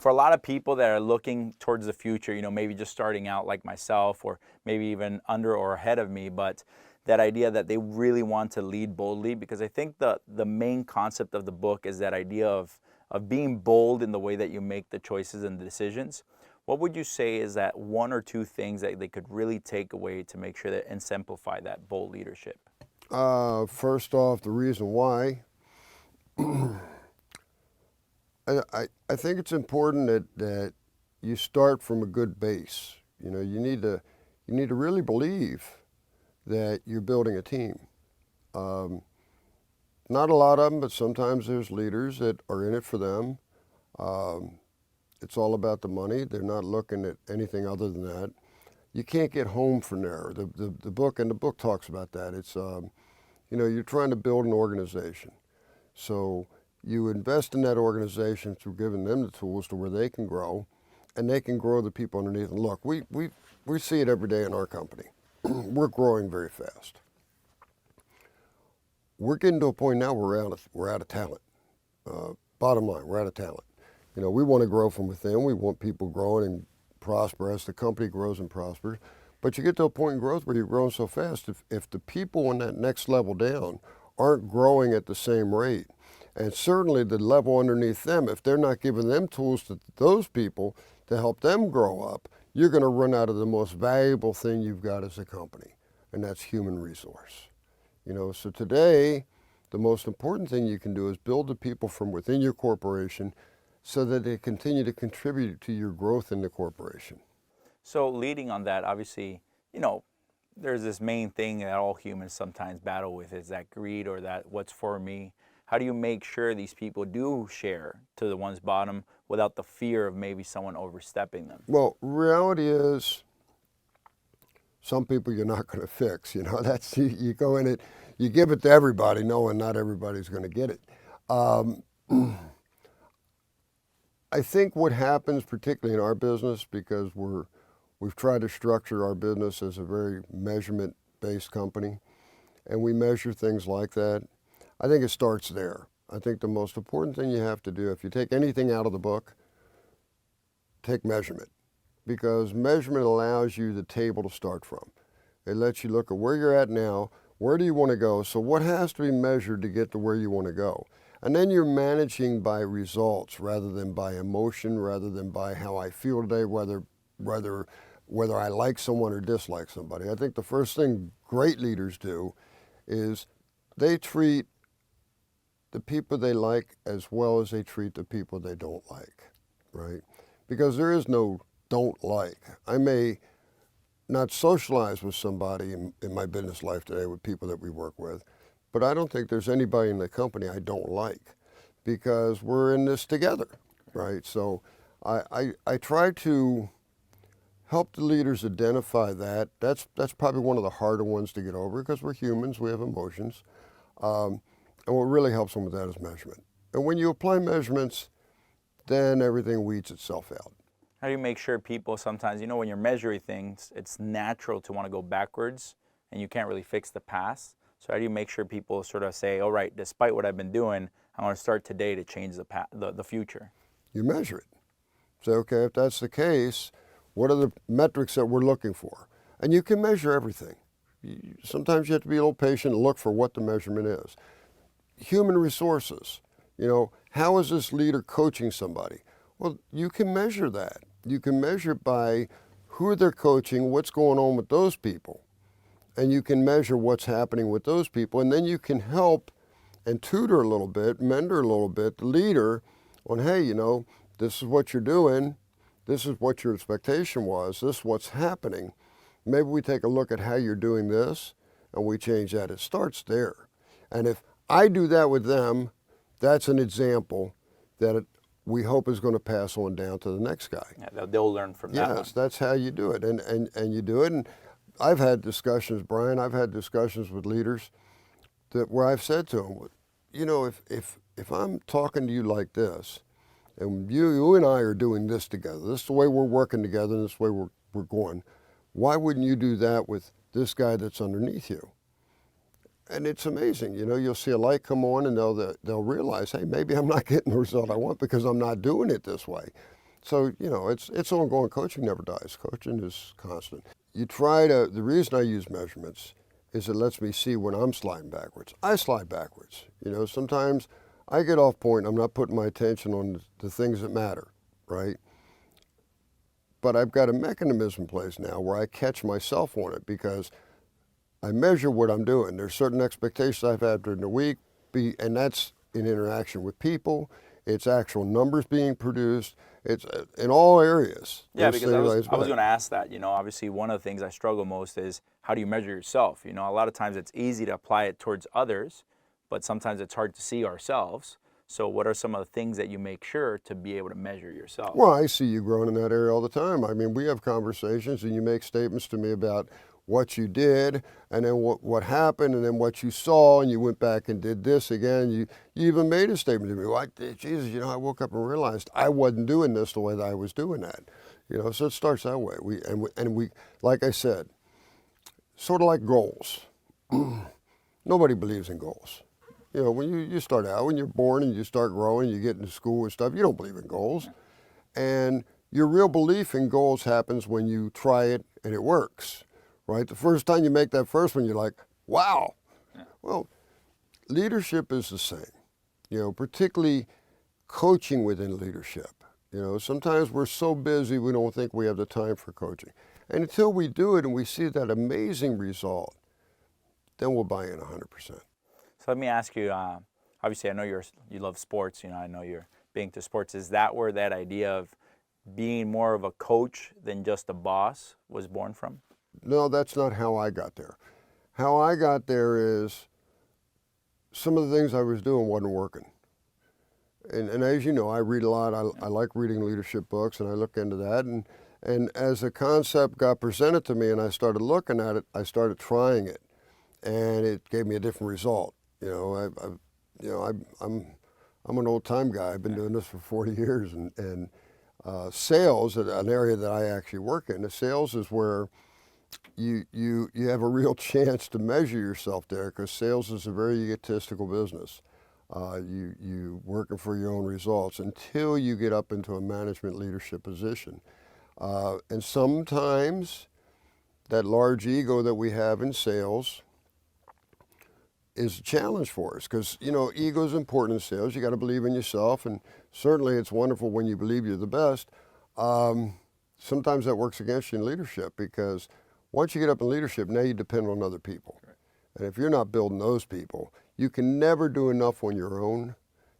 for a lot of people that are looking towards the future, maybe just starting out like myself, or maybe even under or ahead of me, but that idea that they really want to lead boldly, because I think the main concept of the book is that idea of being bold in the way that you make the choices and the decisions. What would you say is that one or two things that they could really take away to make sure that exemplify that bold leadership? First off, the reason why, I think it's important that you start from a good base. You need to really believe that you're building a team. Not a lot of them, but sometimes there's leaders that are in it for them. It's all about the money. They're not looking at anything other than that. You can't get home from there. The book talks about that. It's you're trying to build an organization, so you invest in that organization through giving them the tools to where they can grow, and they can grow the people underneath. And look, we see it every day in our company. We're growing very fast. We're getting to a point now where we're out of talent. Bottom line, we're out of talent. We want to grow from within. We want people growing and prosper as the company grows and prospers. But you get to a point in growth where you're growing so fast, if the people on that next level down aren't growing at the same rate, and certainly the level underneath them, if they're not giving them tools to those people to help them grow up, you're going to run out of the most valuable thing you've got as a company, and that's human resource. So today, the most important thing you can do is build the people from within your corporation so that they continue to contribute to your growth in the corporation. So leading on that, obviously, there's this main thing that all humans sometimes battle with, is that greed, or that what's for me. How do you make sure these people do share to the ones bottom without the fear of maybe someone overstepping them? Well, reality is, some people you're not going to fix. That's you go in it, you give it to everybody, knowing not everybody's going to get it. I think what happens, particularly in our business, because we've tried to structure our business as a very measurement-based company, and we measure things like that. I think it starts there. I think the most important thing you have to do, if you take anything out of the book, take measurement. Because measurement allows you the table to start from. It lets you look at where you're at now, where do you want to go, so what has to be measured to get to where you want to go. And then you're managing by results rather than by emotion, rather than by how I feel today, whether I like someone or dislike somebody. I think the first thing great leaders do is they treat the people they like as well as they treat the people they don't like, right? Because there is no don't like. I may not socialize with somebody in my business life today, with people that we work with, but I don't think there's anybody in the company I don't like, because we're in this together, right? So I try to help the leaders identify that. That's probably one of the harder ones to get over, because we're humans, we have emotions. And what really helps them with that is measurement. And when you apply measurements, then everything weeds itself out. How do you make sure people sometimes, when you're measuring things, it's natural to want to go backwards and you can't really fix the past. So how do you make sure people sort of say, all right, despite what I've been doing, I want to start today to change the future? You measure it. Say, okay, if that's the case, what are the metrics that we're looking for? And you can measure everything. Sometimes you have to be a little patient and look for what the measurement is. Human resources, how is this leader coaching somebody? Well, you can measure that. You can measure by who they're coaching, what's going on with those people. And you can measure what's happening with those people. And then you can help and tutor a little bit, mentor a little bit, the leader on, hey, this is what you're doing. This is what your expectation was. This is what's happening. Maybe we take a look at how you're doing this and we change that. It starts there. And if I do that with them, that's an example that we hope is going to pass on down to the next guy. Yeah, they'll learn from that. Yes, that's how you do it. And you do it. And I've had discussions, Brian, with leaders where I've said to them, if I'm talking to you like this, and you and I are doing this together, this is the way we're working together, and this is the way we're going, why wouldn't you do that with this guy that's underneath you? And it's amazing, you'll see a light come on and they'll realize, hey, maybe I'm not getting the result I want because I'm not doing it this way. So, you know, it's ongoing. Coaching never dies. Coaching is constant. You try to, the reason I use measurements is it lets me see when I'm sliding backwards. I slide backwards. You know, sometimes I get off point. I'm not putting my attention on the things that matter, right? But I've got a mechanism in place now where I catch myself on it because I measure what I'm doing. There's certain expectations I've had during the week, and that's in interaction with people. It's actual numbers being produced. It's in all areas. Yeah, because I was going to ask that. You know, obviously one of the things I struggle most is how do you measure yourself? You know, a lot of times it's easy to apply it towards others, but sometimes it's hard to see ourselves. So what are some of the things that you make sure to be able to measure yourself? Well, I see you growing in that area all the time. I mean, we have conversations and you make statements to me about what you did and then what happened and then what you saw, and you went back and did this again. You even made a statement to me, well, Jesus, you know, I woke up and realized I wasn't doing this the way that I was doing that. You know, so it starts that way. We like I said, sort of like goals. Nobody believes in goals. You know, when you start out, when you're born and you start growing, you get into school and stuff, you don't believe in goals. And your real belief in goals happens when you try it and it works, right? The first time you make that first one, you're like, wow. Yeah. Well, leadership is the same, you know, particularly coaching within leadership. You know, sometimes we're so busy we don't think we have the time for coaching. And until we do it and we see that amazing result, then we'll buy in 100%. So let me ask you, obviously I know you love sports, you know, I know you're big into sports. Is that where that idea of being more of a coach than just a boss was born from? No, that's not how I got there. How I got there is some of the things I was doing wasn't working. And as you know, I read a lot. I like reading leadership books and I look into that. And as a concept got presented to me and I started looking at it, I started trying it. And it gave me a different result. You know, I'm an old time guy. I've been doing this for 40 years, and sales, an area that I actually work in. The sales is where you have a real chance to measure yourself there, because sales is a very egotistical business. You working for your own results until you get up into a management leadership position, and sometimes that large ego that we have in sales is a challenge for us, because, you know, ego is important in sales. You got to believe in yourself, and certainly it's wonderful when you believe you're the best. Sometimes that works against you in leadership, because once you get up in leadership, now you depend on other people. Right. And if you're not building those people, you can never do enough on your own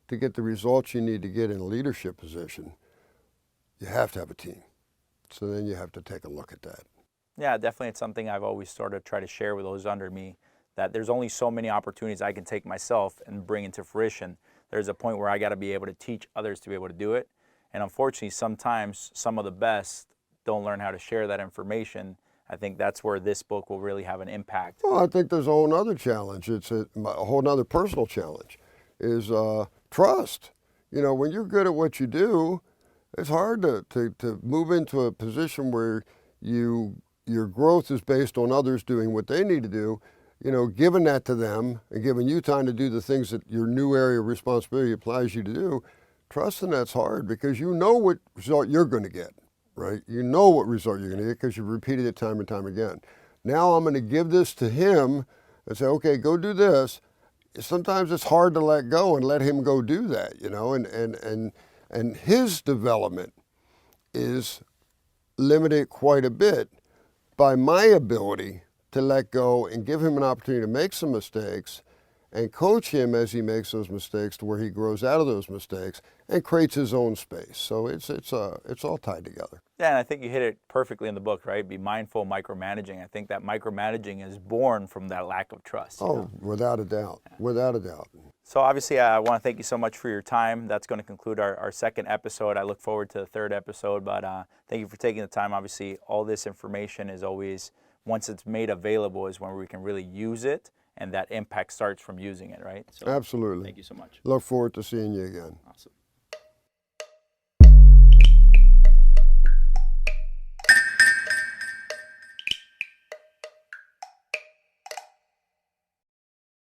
to get the results you need to get in a leadership position. You have to have a team. So then you have to take a look at that. Yeah, definitely. It's something I've always sort of tried to share with those under me, that there's only so many opportunities I can take myself and bring into fruition. There's a point where I got to be able to teach others to be able to do it. And unfortunately, sometimes some of the best don't learn how to share that information. I think that's where this book will really have an impact. Well, I think there's a whole other challenge. It's a whole other personal challenge, is trust. You know, when you're good at what you do, it's hard to move into a position where your growth is based on others doing what they need to do. You know, giving that to them and giving you time to do the things that your new area of responsibility applies you to do, trusting that's hard, because you know what result you're going to get, right? You know what result you're going to get because you've repeated it time and time again. Now I'm going to give this to him and say, okay, go do this. Sometimes it's hard to let go and let him go do that, you know, and his development is limited quite a bit by my ability to let go and give him an opportunity to make some mistakes and coach him as he makes those mistakes to where he grows out of those mistakes and creates his own space. So it's all tied together. Yeah, and I think you hit it perfectly in the book, right? Be mindful of micromanaging. I think that micromanaging is born from that lack of trust. Oh, without a doubt, without a doubt. So obviously, I want to thank you so much for your time. That's going to conclude our second episode. I look forward to the third episode, but thank you for taking the time. Obviously, all this information is always, once it's made available, is when we can really use it, and that impact starts from using it, right? So, absolutely. Thank you so much. Look forward to seeing you again. Awesome.